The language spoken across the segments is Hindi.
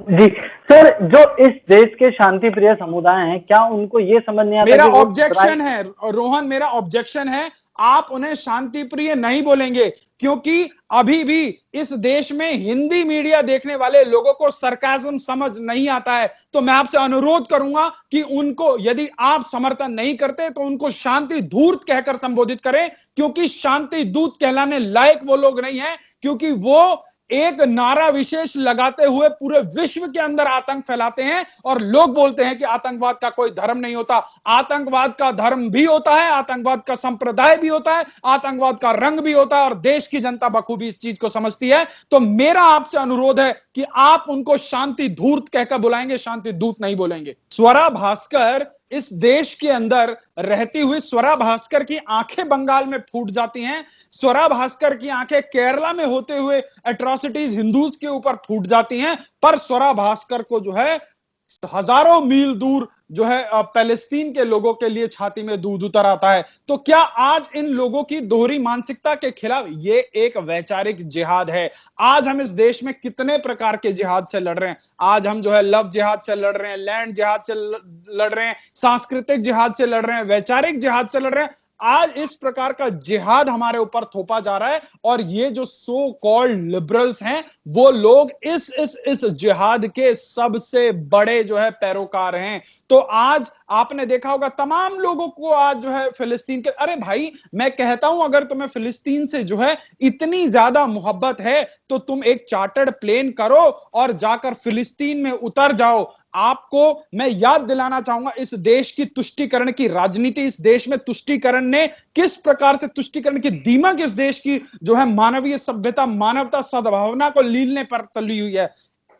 जी, सर जो इस देश के शांति प्रिय समुदाय हैं, क्या उनको ये समझ नहीं आता मेरा कि वो इज़राइल ऑब्जेक्शन है रोहन, मेरा ऑब्जेक्शन है। आप उन्हें शांति प्रिय नहीं बोलेंगे, क्योंकि अभी भी इस देश में हिंदी मीडिया देखने वाले लोगों को सरकाज़म समझ नहीं आता है। तो मैं आपसे अनुरोध करूंगा कि उनको, यदि आप समर्थन नहीं करते तो उनको शांति धूर्त कहकर संबोधित करें, क्योंकि शांति दूत कहलाने लायक वो लोग नहीं है, क्योंकि वो एक नारा विशेष लगाते हुए पूरे विश्व के अंदर आतंक फैलाते हैं। और लोग बोलते हैं कि आतंकवाद का कोई धर्म नहीं होता। आतंकवाद का धर्म भी होता है, आतंकवाद का संप्रदाय भी होता है, आतंकवाद का रंग भी होता है, और देश की जनता बखूबी इस चीज को समझती है। तो मेरा आपसे अनुरोध है कि आप उनको शांति धूर्त कहकर बुलाएंगे, शांति दूत नहीं बोलेंगे। स्वरा भास्कर इस देश के अंदर रहती हुई, स्वरा भास्कर की आंखें बंगाल में फूट जाती हैं, स्वरा भास्कर की आंखें केरला में होते हुए एट्रोसिटीज हिंदूज के ऊपर फूट जाती हैं, पर स्वरा भास्कर को जो है हजारों मील दूर जो है पैलेस्तीन के लोगों के लिए छाती में दूध उतर आता है। तो क्या आज इन लोगों की दोहरी मानसिकता के खिलाफ ये एक वैचारिक जिहाद है? आज हम इस देश में कितने प्रकार के जिहाद से लड़ रहे हैं। आज हम जो है लव जिहाद से लड़ रहे हैं, लैंड जिहाद से लड़ रहे हैं, सांस्कृतिक जिहाद से लड़ रहे हैं, वैचारिक जिहाद से लड़ रहे हैं। आज इस प्रकार का जिहाद हमारे ऊपर थोपा जा रहा है, और ये जो सो कॉल्ड लिबरल्स हैं, वो लोग इस जिहाद के सबसे बड़े जो है पैरोकार हैं। तो आज आपने देखा होगा तमाम लोगों को आज जो है फिलिस्तीन के, अरे भाई मैं कहता हूं, अगर तुम्हें फिलिस्तीन से जो है इतनी ज्यादा मोहब्बत है तो तुम एक चार्टर्ड प्लेन करो और जाकर फिलिस्तीन में उतर जाओ। आपको मैं याद दिलाना चाहूंगा, इस देश की तुष्टीकरण की राजनीति, इस देश में तुष्टीकरण ने किस प्रकार से, तुष्टीकरण की दीमक इस देश की जो है मानवीय सभ्यता, मानवता, सद्भावना को लीलने पर तली हुई है।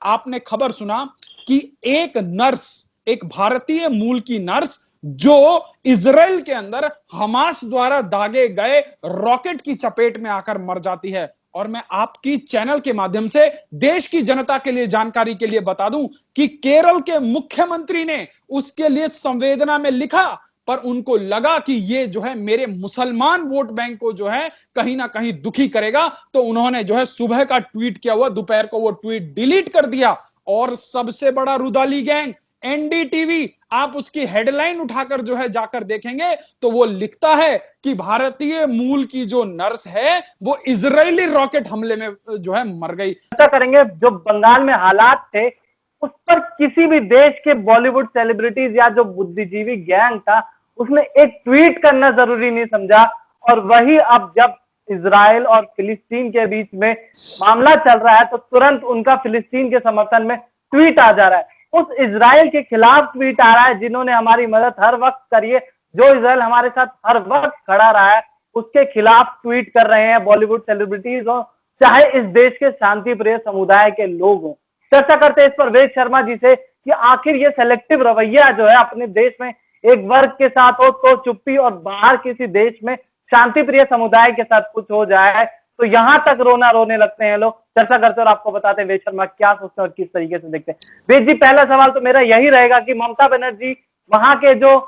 आपने खबर सुना कि एक नर्स, एक भारतीय मूल की नर्स, जो इजराइल के अंदर हमास द्वारा दागे गए रॉकेट की चपेट में आकर मर जाती है। और मैं आपकी चैनल के माध्यम से देश की जनता के लिए जानकारी के लिए बता दूं कि केरल के मुख्यमंत्री ने उसके लिए संवेदना में लिखा, पर उनको लगा कि ये जो है मेरे मुसलमान वोट बैंक को जो है कहीं ना कहीं दुखी करेगा, तो उन्होंने जो है सुबह का ट्वीट किया हुआ, दोपहर को वो ट्वीट डिलीट कर दिया। और सबसे बड़ा रुदाली गैंग एनडीटीवी, आप उसकी हेडलाइन उठाकर जो है जाकर देखेंगे तो वो लिखता है कि भारतीय मूल की जो नर्स है वो इजरायली रॉकेट हमले में जो है मर गई। चर्चा करेंगे जो बंगाल में हालात थे उस पर। किसी भी देश के बॉलीवुड सेलिब्रिटीज या जो बुद्धिजीवी गैंग था उसने एक ट्वीट करना जरूरी नहीं समझा, और वही अब जब इजराइल और फिलिस्तीन के बीच में मामला चल रहा है तो तुरंत उनका फिलिस्तीन के समर्थन में ट्वीट आ जा रहा है। उस इजराइल के खिलाफ ट्वीट आ रहा है जिन्होंने हमारी मदद हर वक्त करी है, जो इजराइल हमारे साथ हर वक्त खड़ा रहा है, उसके खिलाफ ट्वीट कर रहे हैं बॉलीवुड सेलिब्रिटीज हो चाहे इस देश के शांति प्रिय समुदाय के लोग हों। चर्चा करते हैं इस पर वेद शर्मा जी से कि आखिर ये सेलेक्टिव रवैया जो है अपने देश में एक वर्ग के साथ हो तो चुप्पी, और बाहर किसी देश में शांति प्रिय समुदाय के साथ कुछ हो जाए तो यहां तक रोना रोने लगते हैं लोग। चर्चा करते और आपको बताते हैं वेद शर्मा क्या सोचते हैं और किस तरीके से देखते हैं। वेद जी, पहला सवाल तो मेरा यही रहेगा कि ममता बनर्जी वहां के जो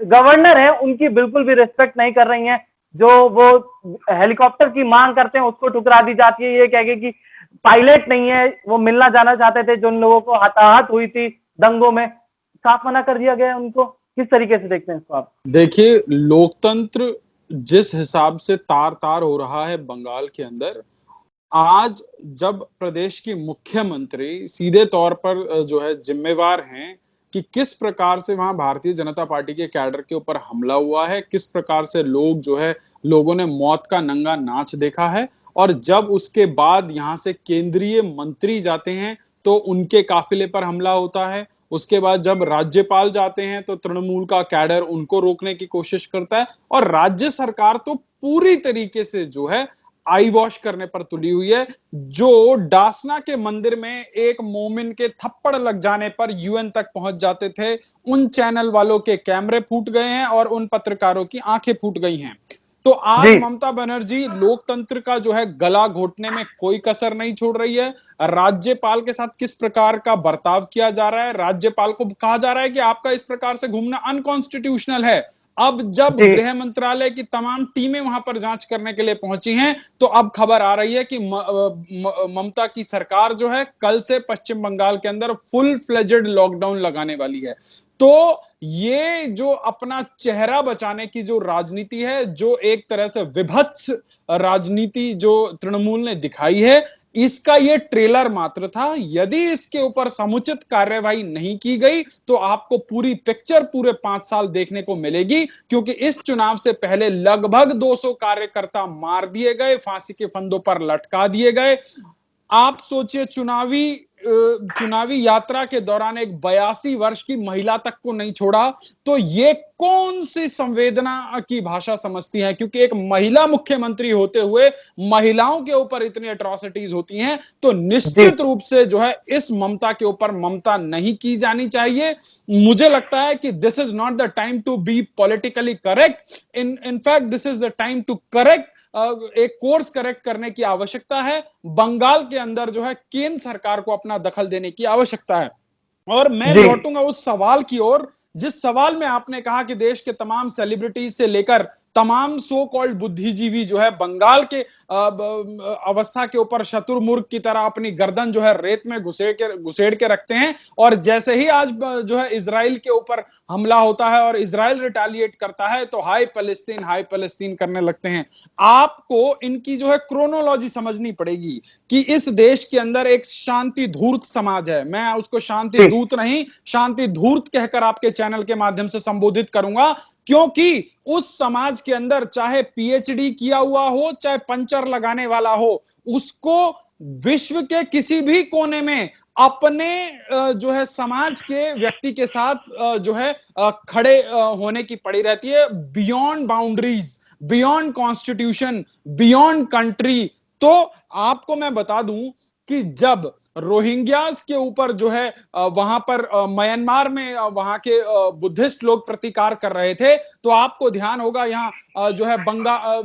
गवर्नर है उनकी बिल्कुल भी रिस्पेक्ट नहीं कर रही हैं। जो वो हेलीकॉप्टर की मांग करते हैं उसको ठुकरा दी जाती है, ये कह के कि पायलट नहीं है, वो मिलना जाना चाहते थे जिन लोगों को हताहत हुई थी दंगों में, साफ मना कर दिया गया उनको। किस तरीके से देखते हैं इसको आप? देखिए, लोकतंत्र जिस हिसाब से तार तार हो रहा है बंगाल के अंदर, आज जब प्रदेश की मुख्यमंत्री सीधे तौर पर जो है जिम्मेवार हैं कि किस प्रकार से वहां भारतीय जनता पार्टी के कैडर के ऊपर हमला हुआ है, किस प्रकार से लोग जो है, लोगों ने मौत का नंगा नाच देखा है, और जब उसके बाद यहां से केंद्रीय मंत्री जाते हैं तो उनके काफिले पर हमला होता है, उसके बाद जब राज्यपाल जाते हैं तो तृणमूल का कैडर उनको रोकने की कोशिश करता है, और राज्य सरकार तो पूरी तरीके से जो है आई वॉश करने पर तुली हुई है। जो डासना के मंदिर में एक मोमिन के थप्पड़ लग जाने पर यूएन तक पहुंच जाते थे, उन चैनल वालों के कैमरे फूट गए हैं और उन पत्रकारों की आंखें फूट गई हैं। तो आज ममता बनर्जी लोकतंत्र का जो है गला घोटने में कोई कसर नहीं छोड़ रही है। राज्यपाल के साथ किस प्रकार का बर्ताव किया जा रहा है, राज्यपाल को कहा जा रहा है कि आपका इस प्रकार से घूमना अनकॉन्स्टिट्यूशनल है। अब जब जी गृह मंत्रालय की तमाम टीमें वहां पर जांच करने के लिए पहुंची हैं, तो अब खबर आ रही है कि ममता की सरकार जो है कल से पश्चिम बंगाल के अंदर फुल फ्लेजेड लॉकडाउन लगाने वाली है। तो ये जो अपना चेहरा बचाने की जो राजनीति है, जो एक तरह से विभत्स राजनीति जो तृणमूल ने दिखाई है, इसका ये ट्रेलर मात्र था। यदि इसके ऊपर समुचित कार्यवाही नहीं की गई तो आपको पूरी पिक्चर पूरे 5 साल देखने को मिलेगी, क्योंकि इस चुनाव से पहले लगभग 200 कार्यकर्ता मार दिए गए, फांसी के फंदों पर लटका दिए गए। आप सोचिए, चुनावी यात्रा के दौरान एक 82 वर्ष की महिला तक को नहीं छोड़ा, तो ये कौन सी संवेदना की भाषा समझती है? क्योंकि एक महिला मुख्यमंत्री होते हुए महिलाओं के ऊपर इतनी अट्रॉसिटीज होती हैं, तो जी निश्चित रूप से जो है इस ममता के ऊपर ममता नहीं की जानी चाहिए। मुझे लगता है कि this is not the time to be politically correct, in fact this is the time to correct, एक कोर्स करेक्ट करने की आवश्यकता है। बंगाल के अंदर जो है केंद्र सरकार को अपना दखल देने की आवश्यकता है। और मैं जी लौटूंगा उस सवाल की ओर जिस सवाल में आपने कहा कि देश के तमाम सेलिब्रिटीज से लेकर तमाम सो कॉल्ड बुद्धिजीवी जो है बंगाल के अवस्था के ऊपर शतुरमुर्ग की तरह अपनी गर्दन जो है रेत में घुसेड़ के रखते हैं, और जैसे ही आज जो है इजराइल के ऊपर हमला होता है और इजराइल रिटेलिएट करता है तो हाय पैलेस्टीन करने लगते हैं। आपको इनकी जो है क्रोनोलॉजी समझनी पड़ेगी कि इस देश के अंदर एक शांति धूर्त समाज है। मैं उसको शांति जी दूत नहीं, शांति धूर्त कहकर आपके चैनल के माध्यम से संबोधित करूंगा, क्योंकि उस समाज के अंदर चाहे पीएचडी किया हुआ हो, चाहे पंचर लगाने वाला हो, उसको विश्व के किसी भी कोने में अपने जो है समाज के व्यक्ति के साथ जो है खड़े होने की पड़ी रहती है, beyond boundaries, beyond constitution, beyond country. तो आपको मैं बता दूं कि जब रोहिंग्यास के ऊपर जो है वहां पर म्यांमार में वहां के बुद्धिस्ट लोग प्रतिकार कर रहे थे, तो आपको ध्यान होगा यहाँ जो है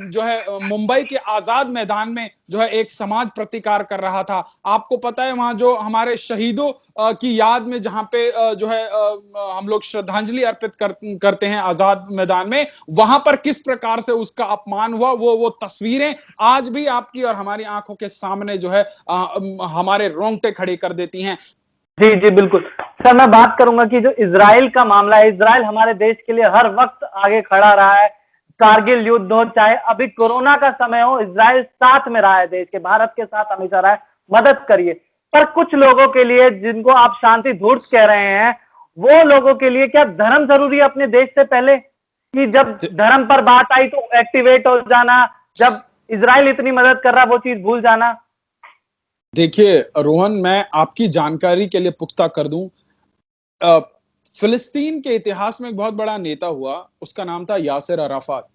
जो है मुंबई के आजाद मैदान में जो है एक समाज प्रतिकार कर रहा था। आपको पता है वहां जो हमारे शहीदों की याद में जहां पे जो है हम लोग श्रद्धांजलि अर्पित करते हैं आजाद मैदान में, वहां पर किस प्रकार से उसका अपमान हुआ, वो तस्वीरें आज भी आपकी और हमारी आंखों के सामने जो है हमारे रोंगटे खड़े कर देती हैं। जी जी बिल्कुल सर, मैं बात करूंगा कि जो इजराइल का मामला है, इजराइल हमारे देश के लिए हर वक्त आगे खड़ा रहा है। कारगिल युद्ध हो, चाहे अभी कोरोना का समय हो, इजराइल साथ में रहा है, देश के भारत के साथ हमेशा रहा है। मदद करिए। पर कुछ लोगों के लिए, जिनको आप शांति धूर्त कह रहे हैं, वो लोगों के लिए क्या धर्म जरूरी है अपने देश से पहले? कि जब धर्म पर बात आई तो एक्टिवेट हो जाना, जब इजराइल इतनी मदद कर रहा वो चीज भूल जाना? देखिए रोहन, मैं आपकी जानकारी के लिए पुख्ता कर दूं, फिलिस्तीन के इतिहास में एक बहुत बड़ा नेता हुआ, उसका नाम था यासिर अराफात।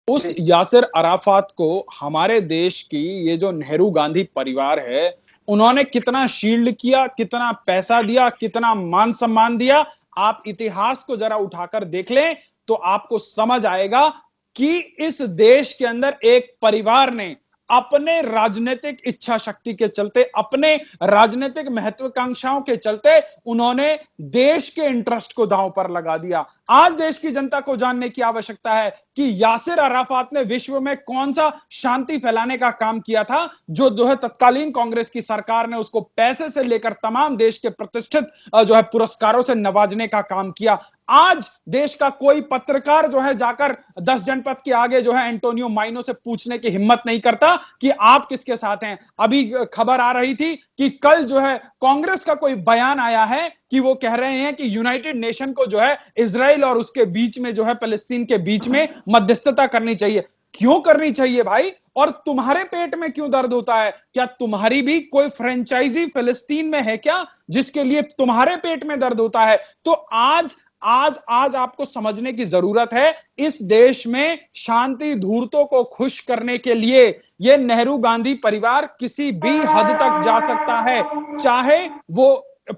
उस यासिर अराफात को हमारे देश की ये जो नेहरू गांधी परिवार है, उन्होंने कितना शील्ड किया, कितना पैसा दिया, कितना मान सम्मान दिया, आप इतिहास को जरा उठाकर देख लें तो आपको समझ आएगा कि इस देश के अंदर एक परिवार ने अपने राजनीतिक इच्छा शक्ति के चलते, अपने राजनीतिक महत्वाकांक्षाओं के चलते उन्होंने देश के इंटरेस्ट को दांव पर लगा दिया। आज देश की जनता को जानने की आवश्यकता है कि यासिर अराफात ने विश्व में कौन सा शांति फैलाने का काम किया था, जो है तत्कालीन कांग्रेस की सरकार ने उसको पैसे से लेकर तमाम देश के प्रतिष्ठित जो है पुरस्कारों से नवाजने का काम किया। आज देश का कोई पत्रकार जो है जाकर 10 जनपद के आगे जो है एंटोनियो माइनो से पूछने की हिम्मत नहीं करता कि आप किसके साथ हैं। अभी खबर आ रही थी कि कल जो है कांग्रेस का कोई बयान आया है कि वो कह रहे हैं कि यूनाइटेड नेशन को जो है इजराइल और उसके बीच में जो है फिलिस्तीन के बीच में मध्यस्थता करनी चाहिए। क्यों करनी चाहिए भाई? और तुम्हारे पेट में क्यों दर्द होता है? क्या तुम्हारी भी कोई फ्रेंचाइजी फिलिस्तीन में है क्या, जिसके लिए तुम्हारे पेट में दर्द होता है? तो आज आपको समझने की जरूरत है, इस देश में शांति धूर्तों को खुश करने के लिए यह नेहरू गांधी परिवार किसी भी हद तक जा सकता है। चाहे वो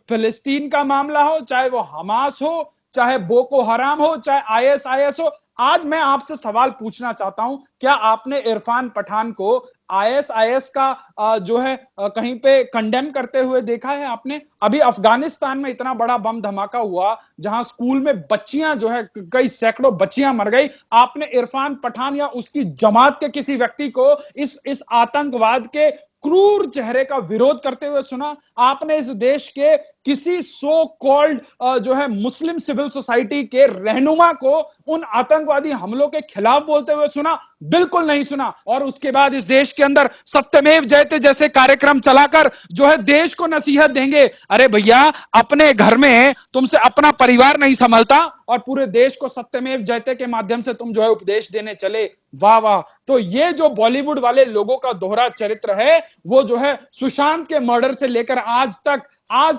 फिलिस्तीन का मामला हो, चाहे वो हमास हो, चाहे बोको हराम हो, चाहे आईएसआईएस हो। आज मैं आपसे सवाल पूछना चाहता हूं, क्या आपने इरफान पठान को आईएसआईएस का जो है कहीं पे कंडेम करते हुए देखा है आपने? अभी अफगानिस्तान में इतना बड़ा बम धमाका हुआ जहां स्कूल में बच्चियां जो है कई सैकड़ों बच्चियां मर गई। आपने इरफान पठान या उसकी जमात के किसी व्यक्ति को इस आतंकवाद के क्रूर चेहरे का विरोध करते हुए सुना? आपने इस देश के किसी सो कॉल्ड जो है मुस्लिम सिविल सोसाइटी के रहनुमा को उन आतंकवादी हमलों के खिलाफ बोलते हुए सुना? बिल्कुल नहीं सुना। और उसके बाद इस देश के अंदर सत्यमेव जयते जैसे कार्यक्रम चलाकर जो है देश को नसीहत देंगे। अरे भैया, अपने घर में तुमसे अपना परिवार नहीं संभलता और पूरे देश को सत्यमेव जयते के माध्यम से तुम जो है उपदेश देने चले। वाह वाह। तो ये जो बॉलीवुड वाले लोगों का दोहरा चरित्र है, वो जो है सुशांत के मर्डर से लेकर आज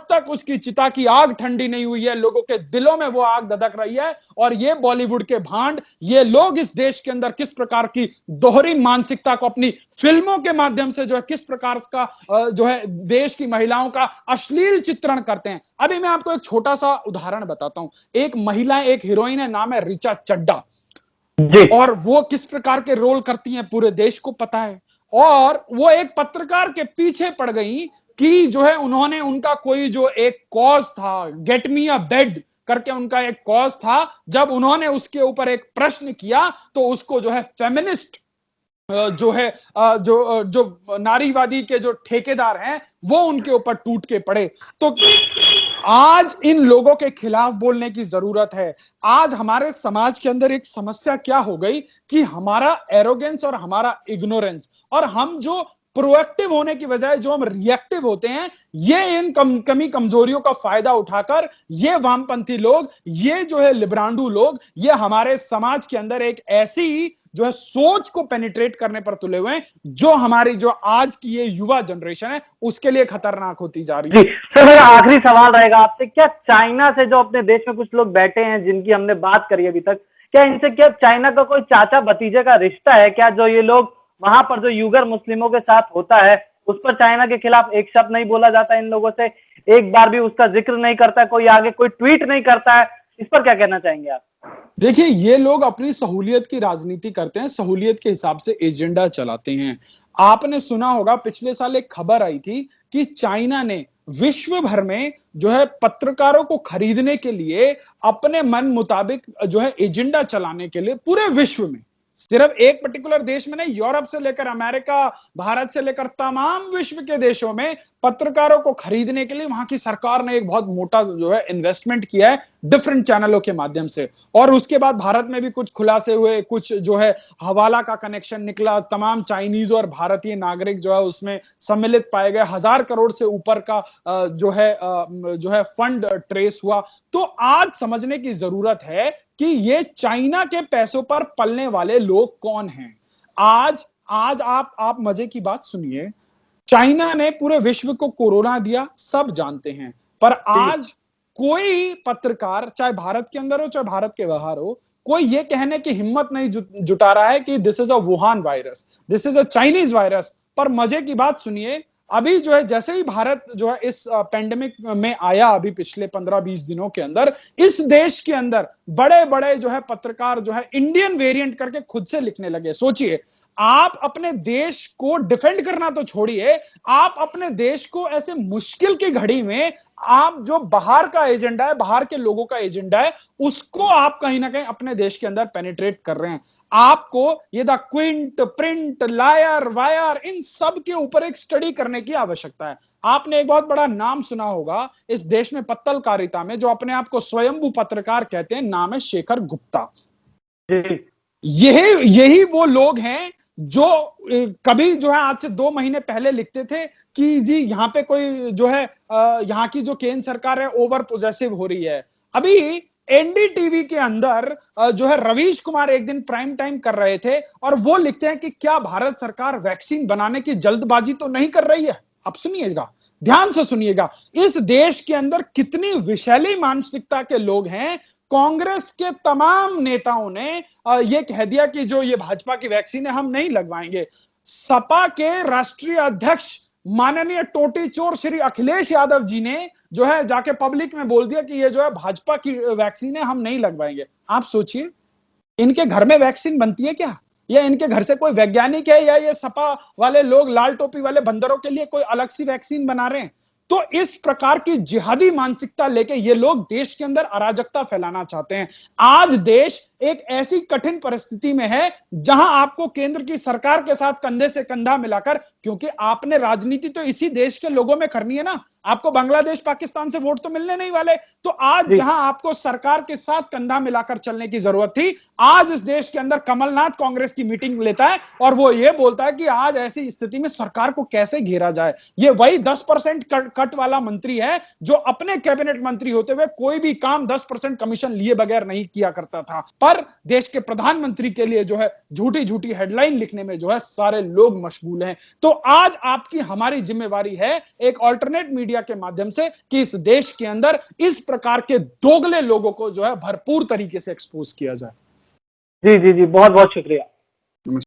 तक उसकी चिता की आग ठंडी नहीं हुई है। लोगों के दिलों में वो आग दधक रही है। और ये बॉलीवुड के भांड, ये लोग इस देश के अंदर किस प्रकार की दोहरी मानसिकता को अपनी फिल्मों के माध्यम से जो है किस प्रकार का जो है देश की महिलाओं का अश्लील चित्रण करते हैं। अभी मैं आपको एक छोटा सा उदाहरण बताता हूं। एक महिला, एक हीरोइन है, नाम है ऋचा चड्ढा जी, और वो किस प्रकार के रोल करती हैं पूरे देश को पता है। और वो एक पत्रकार के पीछे पड़ गई कि जो है उन्होंने उनका कोई जो एक कॉज था, गेट मी अ बेड करके उनका एक कॉज था। जब उन्होंने उसके ऊपर एक प्रश्न किया तो उसको जो है फेमिनिस्ट जो है जो नारीवादी के जो ठेकेदार हैं वो उनके ऊपर टूट के पड़े। तो आज इन लोगों के खिलाफ बोलने की जरूरत है। आज हमारे समाज के अंदर एक समस्या क्या हो गई कि हमारा एरोगेंस और हमारा इग्नोरेंस, और हम जो प्रोएक्टिव होने की बजाय जो हम रिएक्टिव होते हैं, ये इन कमी कमजोरियों का फायदा उठाकर ये वामपंथी लोग, ये जो है लिब्रांडू लोग, ये हमारे समाज के अंदर एक ऐसी जो है सोच को पेनिट्रेट करने पर तुले हुए हैं जो हमारी जो आज की ये युवा जनरेशन है उसके लिए खतरनाक होती जा रही है। जी सर, मेरा आखिरी सवाल रहेगा आपसे, क्या चाइना से जो अपने देश में कुछ लोग बैठे हैं जिनकी हमने बात करी अभी तक, क्या इनसे क्या चाइना का कोई चाचा भतीजे का रिश्ता है क्या? जो ये लोग वहां पर जो यूगर मुस्लिमों के साथ होता है उस पर चाइना के खिलाफ एक शब्द नहीं बोला जाता इन लोगों से, एक बार भी उसका जिक्र नहीं करता कोई, आगे कोई ट्वीट नहीं करता है, इस पर क्या कहना चाहेंगे आप? देखिए, ये लोग अपनी सहूलियत की राजनीति करते हैं, सहूलियत के हिसाब से एजेंडा चलाते हैं। आपने सुना होगा पिछले साल एक खबर आई थी कि चाइना ने विश्व भर में जो है पत्रकारों को खरीदने के लिए अपने मन मुताबिक जो है एजेंडा चलाने के लिए पूरे विश्व में, सिर्फ एक पर्टिकुलर देश में नहीं, यूरोप से लेकर अमेरिका, भारत से लेकर तमाम विश्व के देशों में पत्रकारों को खरीदने के लिए वहां की सरकार ने एक बहुत मोटा जो है इन्वेस्टमेंट किया है डिफरेंट चैनलों के माध्यम से। और उसके बाद भारत में भी कुछ खुलासे हुए, कुछ जो है हवाला का कनेक्शन निकला, तमाम चाइनीज और भारतीय नागरिक जो है उसमें सम्मिलित पाए गए, 1000 करोड़ से ऊपर का जो है फंड ट्रेस हुआ। तो आज समझने की जरूरत है कि ये चाइना के पैसों पर पलने वाले लोग कौन हैं। आज आप मजे की बात सुनिए, चाइना ने पूरे विश्व को कोरोना दिया, सब जानते हैं, पर आज कोई पत्रकार, चाहे भारत के अंदर हो चाहे भारत के बाहर हो, कोई ये कहने की हिम्मत नहीं जुटा रहा है कि this is a Wuhan virus, this is a Chinese virus. पर मजे की बात सुनिए, अभी जो है जैसे ही भारत जो है इस पेंडेमिक में आया, अभी पिछले 15-20 दिनों के अंदर इस देश के अंदर बड़े बड़े जो है पत्रकार जो है इंडियन वेरिएंट करके खुद से लिखने लगे। सोचिए, आप अपने देश को डिफेंड करना तो छोड़िए, आप अपने देश को ऐसे मुश्किल की घड़ी में आप जो बाहर का एजेंडा है, बाहर के लोगों का एजेंडा है, उसको आप कहीं ना कहीं अपने देश के अंदर पेनिट्रेट कर रहे हैं। आपको ये the Quint, print, liar, wire, इन सब के ऊपर एक स्टडी करने की आवश्यकता है। आपने एक बहुत बड़ा नाम सुना होगा इस देश में पत्रकारिता में, जो अपने आप को स्वयंभू पत्रकार कहते हैं, नाम है शेखर गुप्ता। यही वो लोग हैं जो कभी जो है आज से 2 महीने पहले लिखते थे कि जी यहाँ पे कोई जो है यहाँ की जो केंद्र सरकार है ओवर पोजेसिव हो रही है। अभी एनडीटीवी के अंदर जो है रवीश कुमार एक दिन प्राइम टाइम कर रहे थे और वो लिखते हैं कि क्या भारत सरकार वैक्सीन बनाने की जल्दबाजी तो नहीं कर रही है। अब सुनिएगा, ध्यान से सुनिएगा, इस देश के अंदर कितनी विषैली मानसिकता के लोग हैं। कांग्रेस के तमाम नेताओं ने यह कह दिया कि जो ये भाजपा की वैक्सीन है हम नहीं लगवाएंगे। सपा के राष्ट्रीय अध्यक्ष माननीय टोटी चोर श्री अखिलेश यादव जी ने जो है जाके पब्लिक में बोल दिया कि ये जो है भाजपा की वैक्सीन है हम नहीं लगवाएंगे। आप सोचिए, इनके घर में वैक्सीन बनती है क्या? या इनके घर से कोई वैज्ञानिक है, या ये सपा वाले लोग लाल टोपी वाले बंदरों के लिए कोई अलग सी वैक्सीन बना रहे हैं? तो इस प्रकार की जिहादी मानसिकता लेके ये लोग देश के अंदर अराजकता फैलाना चाहते हैं। आज देश एक ऐसी कठिन परिस्थिति में है जहां आपको केंद्र की सरकार के साथ कंधे से कंधा मिलाकर, क्योंकि आपने राजनीति तो इसी देश के लोगों में करनी है ना, आपको बांग्लादेश पाकिस्तान से वोट तो मिलने नहीं वाले। तो आज जहां आपको सरकार के साथ कंधा मिलाकर चलने की जरूरत थी, आज इस देश के अंदर कमलनाथ कांग्रेस की मीटिंग लेता है और वो ये बोलता है कि आज ऐसी स्थिति में सरकार को कैसे घेरा जाए। ये वही 10% कट वाला मंत्री है जो अपने कैबिनेट मंत्री होते हुए कोई भी काम 10% कमीशन लिए बगैर नहीं किया करता था, पर देश के प्रधानमंत्री के लिए जो है झूठी झूठी हेडलाइन लिखने में जो है सारे लोग मशगूल हैं। तो आज आपकी हमारी जिम्मेवारी है एक ऑल्टरनेट मीडिया के माध्यम से कि इस देश के अंदर इस प्रकार के दोगले लोगों को जो है भरपूर तरीके से एक्सपोज किया जाए। जी जी जी, बहुत बहुत शुक्रिया।